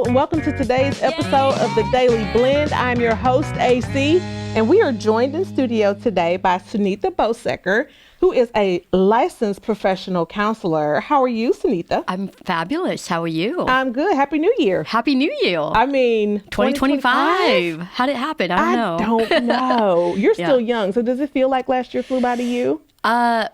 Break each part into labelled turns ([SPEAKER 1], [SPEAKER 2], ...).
[SPEAKER 1] and welcome to today's episode of The Daily Blend. I'm your host, AC, and we are joined in studio today by Sunitha Bosecker, who is a licensed professional counselor. How are you, Sunitha?
[SPEAKER 2] I'm fabulous. How are you?
[SPEAKER 1] I'm good. Happy New Year.
[SPEAKER 2] Happy New Year.
[SPEAKER 1] I mean,
[SPEAKER 2] 2025. How did it happen? I
[SPEAKER 1] don't know. You're still young, so does it feel like last year flew by to you?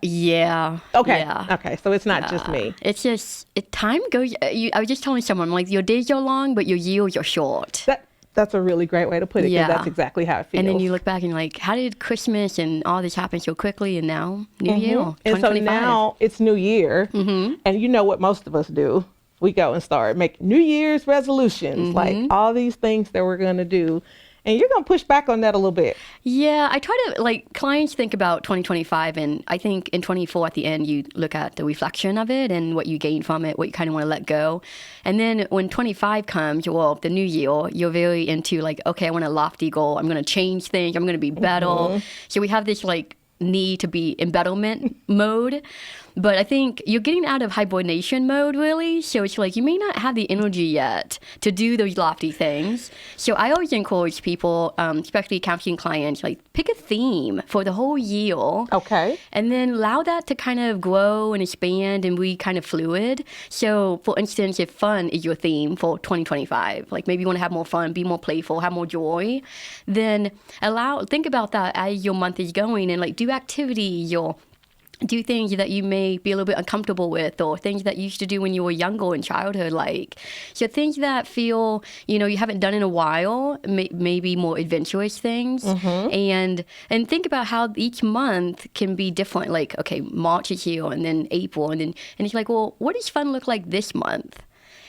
[SPEAKER 2] Yeah.
[SPEAKER 1] Okay.
[SPEAKER 2] Yeah.
[SPEAKER 1] Okay, so it's not just me.
[SPEAKER 2] It's just, time goes, I was just telling someone, like, your days are long, but your years are short.
[SPEAKER 1] That's a really great way to put it, because
[SPEAKER 2] Yeah.
[SPEAKER 1] that's exactly how it feels.
[SPEAKER 2] And then you look back and you're like, how did Christmas and all this happen so quickly? And now, New Year,
[SPEAKER 1] And so
[SPEAKER 2] 2025.
[SPEAKER 1] now it's New Year, and you know what most of us do. We go and start making New Year's resolutions, like all these things that we're going to do. And you're going to push back on that a little bit.
[SPEAKER 2] Yeah, I try to, like, clients think about 2025, and I think in 24 at the end, you look at the reflection of it and what you gain from it, what you kind of want to let go. And then when 25 comes, well, the new year, you're very into, like, okay, I want a lofty goal. I'm going to change things. I'm going to be better. So we have this, like, need to be in betterment mode. But I think you're getting out of hibernation mode, really. So it's like you may not have the energy yet to do those lofty things. So I always encourage people, especially counseling clients, like pick a theme for the whole year.
[SPEAKER 1] Okay.
[SPEAKER 2] And then allow that to kind of grow and expand and be kind of fluid. So, for instance, if fun is your theme for 2025, like maybe you want to have more fun, be more playful, have more joy, then think about that as your month is going, and like do activities or do things that you may be a little bit uncomfortable with, or things that you used to do when you were younger in childhood, like. So things that feel, you haven't done in a while, maybe more adventurous things. And think about how each month can be different. Like, okay, March is here, and then April, and it's like, well, what does fun look like this month?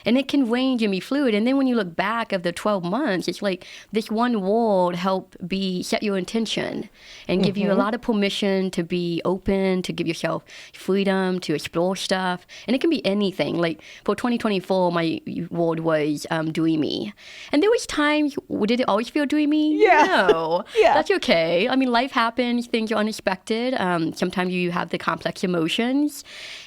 [SPEAKER 2] And it can range and be fluid. And then when you look back of the 12 months, it's like this one word help set your intention and give you a lot of permission to be open, to give yourself freedom, to explore stuff. And it can be anything. Like for 2024, my word was dreamy. And there was times, did it always feel dreamy?
[SPEAKER 1] Yeah.
[SPEAKER 2] No.
[SPEAKER 1] Yeah.
[SPEAKER 2] That's okay. I mean, life happens. Things are unexpected. Sometimes you have the complex emotions.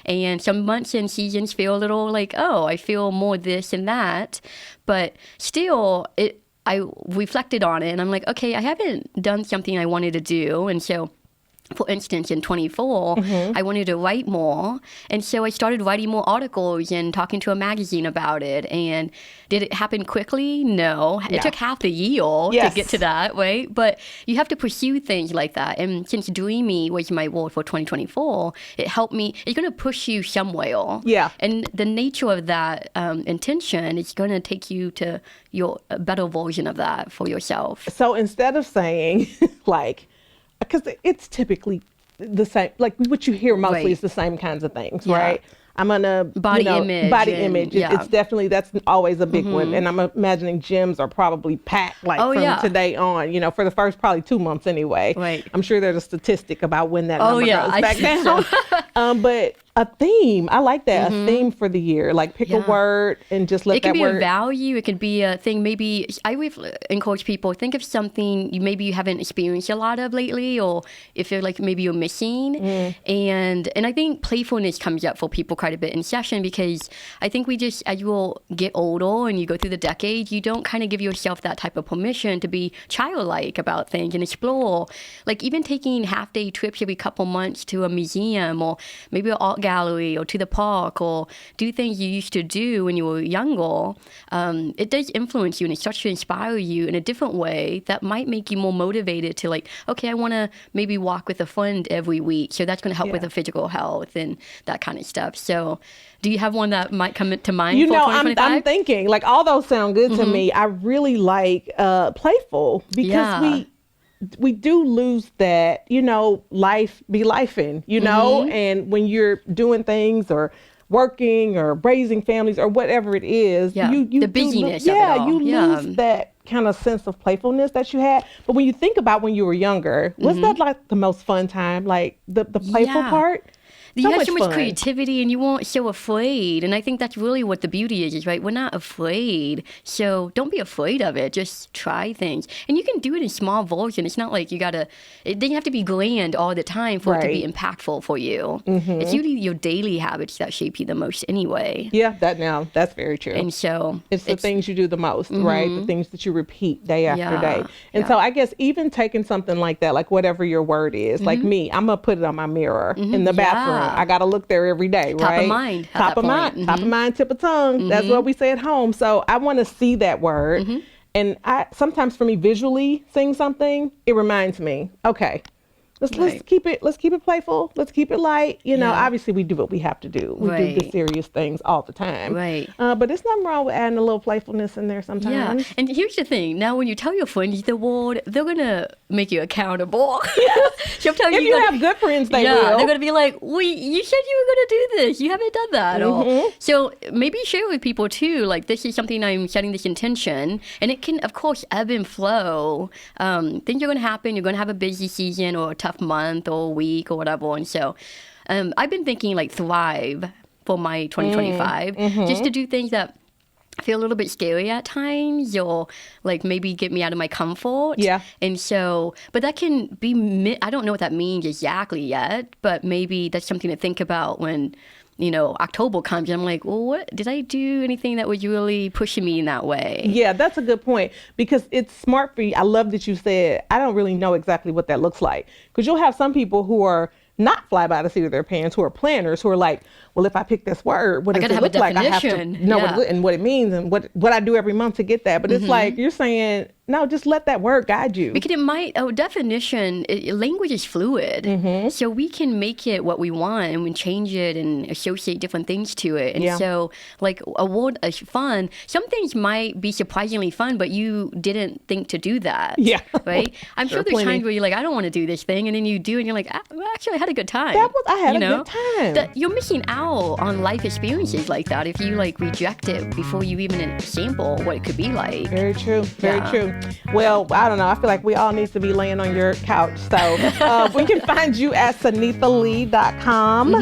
[SPEAKER 2] And some months and seasons feel a little like, oh, I feel more this and that, but still I reflected on it and I'm like, okay, I haven't done something I wanted to do. And so for instance, in 24, I wanted to write more. And so I started writing more articles and talking to a magazine about it. And did it happen quickly? No. It took half the year to get to that, right? But you have to pursue things like that. And since dreamy was my word for 2024, it helped me. It's going to push you somewhere.
[SPEAKER 1] Yeah.
[SPEAKER 2] And the nature of that intention is going to take you to a better version of that for yourself.
[SPEAKER 1] So instead of saying, like, because it's typically the same, like what you hear mostly is the same kinds of things, right? I'm gonna
[SPEAKER 2] body image.
[SPEAKER 1] It's definitely, that's always a big one. And I'm imagining gyms are probably packed from today on, for the first probably 2 months anyway.
[SPEAKER 2] Right.
[SPEAKER 1] I'm sure there's a statistic about when that number goes back down.
[SPEAKER 2] So.
[SPEAKER 1] But a theme, I like that, a theme for the year. Like pick a word and just let that word.
[SPEAKER 2] It can be a value. It could be a thing. Maybe I would encourage people, think of something you haven't experienced a lot of lately, or if you're like maybe you're missing. And I think playfulness comes up for people quite a bit in session, because I think as you will get older and you go through the decades, you don't kind of give yourself that type of permission to be childlike about things and explore. Like even taking half-day trips every couple months to a museum, or maybe an art gallery, or to the park, or do things you used to do when you were younger. It does influence you, and it starts to inspire you in a different way that might make you more motivated to, like, okay, I want to maybe walk with a friend every week, so that's going to help with the physical health and that kind of stuff. So do you have one that might come to mind for 2025?
[SPEAKER 1] I'm thinking, like, all those sound good to me. I really like playful, because we do lose that, life be lifing, and when you're doing things or working or raising families or whatever it is, you
[SPEAKER 2] the busyness of it all.
[SPEAKER 1] Lose that kind of sense of playfulness that you had. But when you think about when you were younger, was that like the most fun time, like the playful part?
[SPEAKER 2] You have so much creativity and you weren't so afraid. And I think that's really what the beauty is, right? We're not afraid. So don't be afraid of it. Just try things. And you can do it in small version. It's not like it doesn't have to be grand all the time for it to be impactful for you. It's usually your daily habits that shape you the most anyway.
[SPEAKER 1] Yeah, that's very true.
[SPEAKER 2] And so
[SPEAKER 1] it's the things you do the most, right? The things that you repeat day after day. And so I guess even taking something like that, like whatever your word is, like me, I'm going to put it on my mirror in the bathroom. I got to look there every day, right?
[SPEAKER 2] Top of mind.
[SPEAKER 1] Top of mind. Top of mind, tip of tongue. That's what we say at home. So I want to see that word. And sometimes for me, visually seeing something, it reminds me, okay, let's keep it playful. Let's keep it light. Obviously we do what we have to do. We do the serious things all the time.
[SPEAKER 2] Right.
[SPEAKER 1] But there's nothing wrong with adding a little playfulness in there sometimes.
[SPEAKER 2] Yeah. And here's the thing. Now, when you tell your friends the word, they're going to make you accountable. Sometimes
[SPEAKER 1] if you have good friends, they will.
[SPEAKER 2] They're going to be like, you said you were going to do this. You haven't done that at all. So maybe share with people too, like, this is something I'm setting this intention. And it can, of course, ebb and flow. Things are going to happen. You're going to have a busy season or a tough month or week or whatever. And so I've been thinking like thrive for my 2025, just to do things that feel a little bit scary at times, or like maybe get me out of my comfort.
[SPEAKER 1] Yeah.
[SPEAKER 2] And so, but that can be, I don't know what that means exactly yet, but maybe that's something to think about when, October comes. And I'm like, well, what did I do anything that was really pushing me in that way?
[SPEAKER 1] Yeah, that's a good point, because it's smart for you. I love that you said, I don't really know exactly what that looks like, because you'll have some people who are not fly by the seat of their pants, who are planners, who are like, well, if I pick this word, what does it look like? I have to know what it means and what I do every month to get that. But it's like, you're saying, no, just let that word guide you.
[SPEAKER 2] Because definition, language is fluid. So we can make it what we want and we change it and associate different things to it. And so like a word is fun. Some things might be surprisingly fun, but you didn't think to do that. Yeah. Right? I'm sure there's times where you're like, I don't want to do this thing. And then you do and you're like, actually, I had a good time.
[SPEAKER 1] I had a good time.
[SPEAKER 2] You're missing out on life experiences like that if you like reject it before you even sample what it could be like.
[SPEAKER 1] Very true. Very true. Well, I don't know. I feel like we all need to be laying on your couch. So we can find you at sunithalee.com.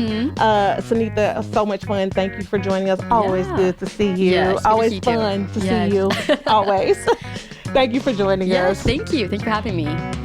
[SPEAKER 1] Sunitha, so much fun. Thank you for joining us. Always good to see you.
[SPEAKER 2] Yes,
[SPEAKER 1] always fun to see you. Always. Thank you for joining us.
[SPEAKER 2] Thank you. Thanks for having me.